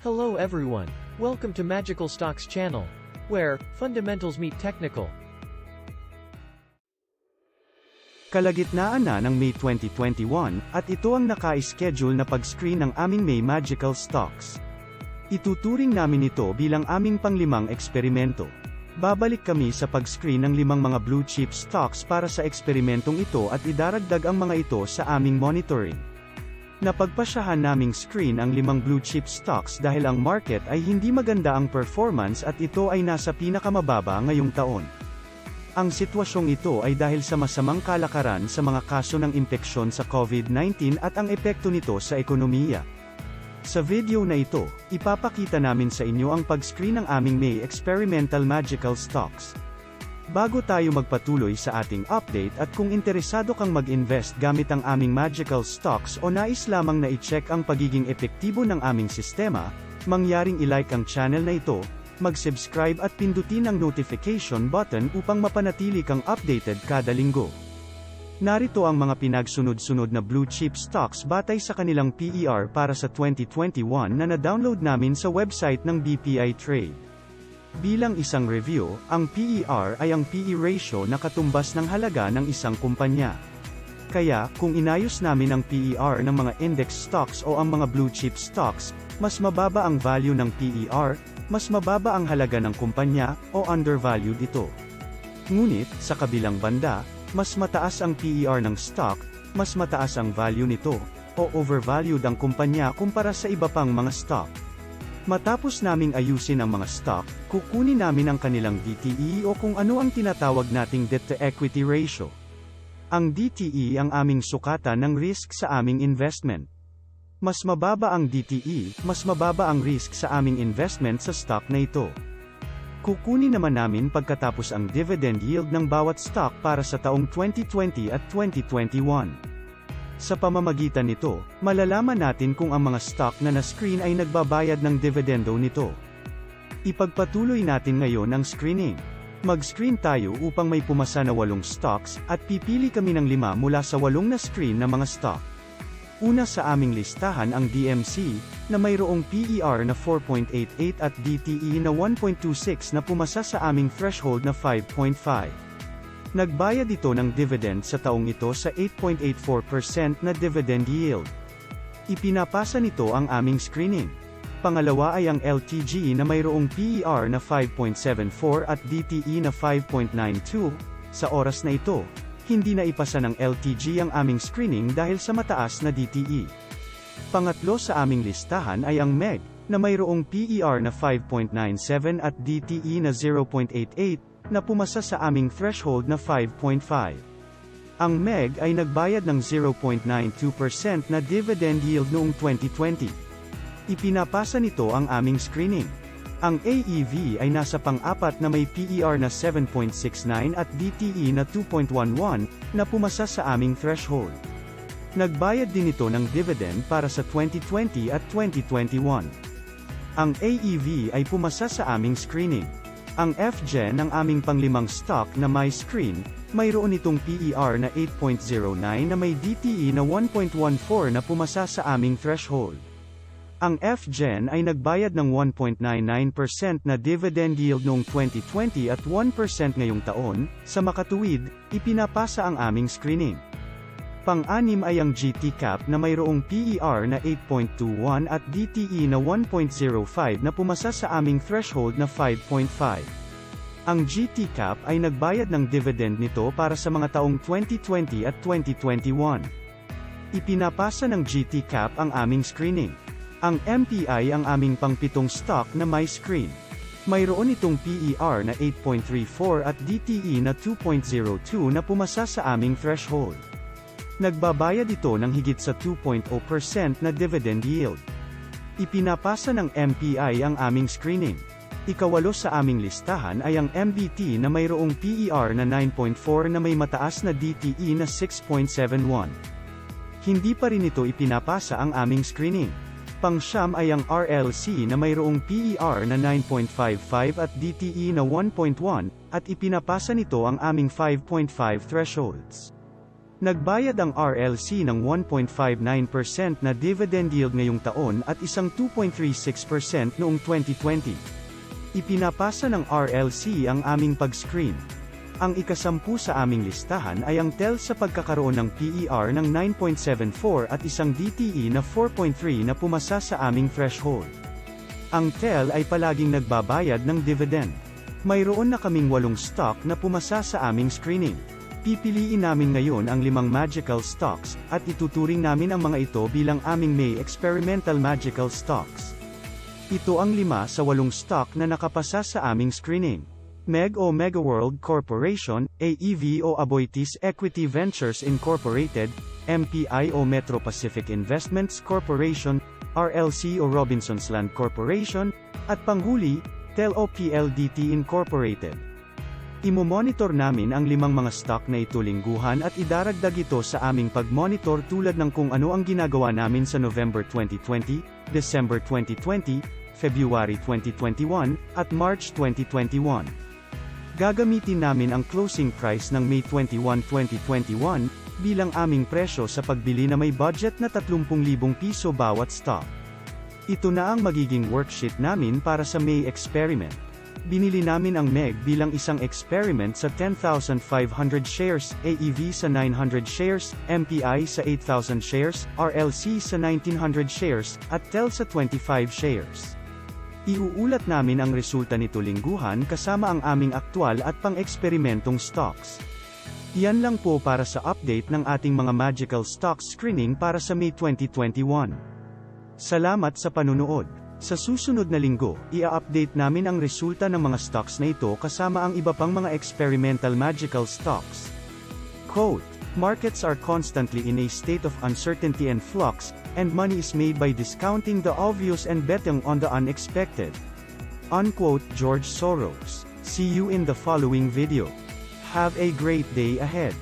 Hello everyone. Welcome to Magical Stocks channel, where fundamentals meet technical. Kalagitnaan na ng May 2021, at ito ang naka-schedule na pag-screen ng aming May Magical Stocks. Ituturing namin ito bilang aming panglimang eksperimento. Babalik kami sa pag-screen ng 5 mga blue chip stocks para sa eksperimentong ito at idaragdag ang mga ito sa aming monitoring. Napagpasyahan naming screen ang 5 blue chip stocks dahil ang market ay hindi maganda ang performance at ito ay nasa pinakamababa ngayong taon. Ang sitwasyong ito ay dahil sa masamang kalakaran sa mga kaso ng impeksyon sa COVID-19 at ang epekto nito sa ekonomiya. Sa video na ito, ipapakita namin sa inyo ang pag-screen ng aming May Experimental Magical Stocks. Bago tayo magpatuloy sa ating update at kung interesado kang mag-invest gamit ang aming Magical Stocks o nais lamang na i-check ang pagiging epektibo ng aming sistema, mangyaring i-like ang channel na ito, mag-subscribe at pindutin ang notification button upang mapanatili kang updated kada linggo. Narito ang mga pinagsunod-sunod na blue chip stocks batay sa kanilang PER para sa 2021 na na-download namin sa website ng BPI Trade. Bilang isang review, ang PER ay ang PE ratio na katumbas ng halaga ng isang kumpanya. Kaya, kung inayos namin ang PER ng mga index stocks o ang mga blue chip stocks, mas mababa ang value ng PER, mas mababa ang halaga ng kumpanya, o undervalued ito. Ngunit, sa kabilang banda, mas mataas ang PER ng stock, mas mataas ang value nito, o overvalued ang kumpanya kumpara sa iba pang mga stock. Matapos naming ayusin ang mga stock, kukunin namin ang kanilang DTE o kung ano ang tinatawag nating debt-to-equity ratio. Ang DTE ang aming sukatan ng risk sa aming investment. Mas mababa ang DTE, mas mababa ang risk sa aming investment sa stock na ito. Kukunin naman namin pagkatapos ang dividend yield ng bawat stock para sa taong 2020 at 2021. Sa pamamagitan nito, malalaman natin kung ang mga stock na na-screen ay nagbabayad ng dividendo nito. Ipagpatuloy natin ngayon ang screening. Mag-screen tayo upang may pumasa na 8 stocks, at pipili kami ng 5 mula sa 8 na-screen na mga stock. Una sa aming listahan ang DMC, na mayroong PER na 4.88 at DTE na 1.26 na pumasa sa aming threshold na 5.5. Nagbayad ito ng dividend sa taong ito sa 8.84% na dividend yield. Ipinapasa nito ang aming screening. Pangalawa ay ang LTG na mayroong PER na 5.74 at DTE na 5.92, sa oras na ito, hindi na ipasa ng LTG ang aming screening dahil sa mataas na DTE. Pangatlo sa aming listahan ay ang MEG, na mayroong PER na 5.97 at DTE na 0.88, na pumasa sa aming threshold na 5.5. Ang MEG ay nagbayad ng 0.92% na dividend yield noong 2020. Ipinapasa nito ang aming screening. Ang AEV ay nasa pang-4 na may PER na 7.69 at DTE na 2.11, na pumasa sa aming threshold. Nagbayad din ito ng dividend para sa 2020 at 2021. Ang AEV ay pumasa sa aming screening. Ang FGen ang aming panglimang stock na may screen, mayroon itong PER na 8.09 na may DTE na 1.14 na pumasa sa aming threshold. Ang FGen ay nagbayad ng 1.99% na dividend yield noong 2020 at 1% ngayong taon. Sa makatuwid, ipinapasa ang aming screening. Pang-anim ay ang GT Cap na mayroong PER na 8.21 at DTE na 1.05 na pumasa sa aming threshold na 5.5. Ang GT Cap ay nagbayad ng dividend nito para sa mga taong 2020 at 2021. Ipinapasa ng GT Cap ang aming screening. Ang MPI ang aming pang-7 stock na may screen. Mayroon itong PER na 8.34 at DTE na 2.02 na pumasa sa aming threshold. Nagbabayad ito ng higit sa 2.0% na dividend yield. Ipinapasa ng MPI ang aming screening. Ikawalo sa aming listahan ay ang MBT na mayroong PER na 9.4 na may mataas na DTE na 6.71. Hindi pa rin ito ipinapasa ang aming screening. Pang-siyam ay ang RLC na mayroong PER na 9.55 at DTE na 1.1, at ipinapasa nito ang aming 5.5 thresholds. Nagbayad ang RLC ng 1.59% na dividend yield ngayong taon at isang 2.36% noong 2020. Ipinapasa ng RLC ang aming pag-screen. Ang ika-10 sa aming listahan ay ang TEL sa pagkakaroon ng PER ng 9.74 at isang DTE na 4.3 na pumasa sa aming threshold. Ang TEL ay palaging nagbabayad ng dividend. Mayroon na kaming 8 stock na pumasa sa aming screening. Pipiliin namin ngayon ang 5 magical stocks, at ituturing namin ang mga ito bilang aming May experimental magical stocks. Ito ang 5 sa 8 stock na nakapasa sa aming screening. MEG o Megaworld Corporation, AEV o Aboitiz Equity Ventures Incorporated, MPI o Metro Pacific Investments Corporation, RLC o Robinsons Land Corporation, at panghuli, TEL o PLDT Incorporated. Imomonitor namin ang 5 mga stock na ito lingguhan at idaragdag ito sa aming pag-monitor tulad ng kung ano ang ginagawa namin sa November 2020, December 2020, February 2021, at March 2021. Gagamitin namin ang closing price ng May 21, 2021, bilang aming presyo sa pagbili na may budget na 30,000 piso bawat stock. Ito na ang magiging worksheet namin para sa May experiment. Binili namin ang MEG bilang isang experiment sa 10,500 shares, AEV sa 900 shares, MPI sa 8,000 shares, RLC sa 1,900 shares, at TEL sa 25 shares. Iuulat namin ang resulta nito lingguhan kasama ang aming aktwal at pang-eksperimentong stocks. Yan lang po para sa update ng ating mga magical stocks screening para sa May 2021. Salamat sa panunood. Sa susunod na linggo, ia-update namin ang resulta ng mga stocks na ito kasama ang iba pang mga experimental magical stocks. Quote, "Markets are constantly in a state of uncertainty and flux, and money is made by discounting the obvious and betting on the unexpected." Unquote, George Soros. See you in the following video. Have a great day ahead.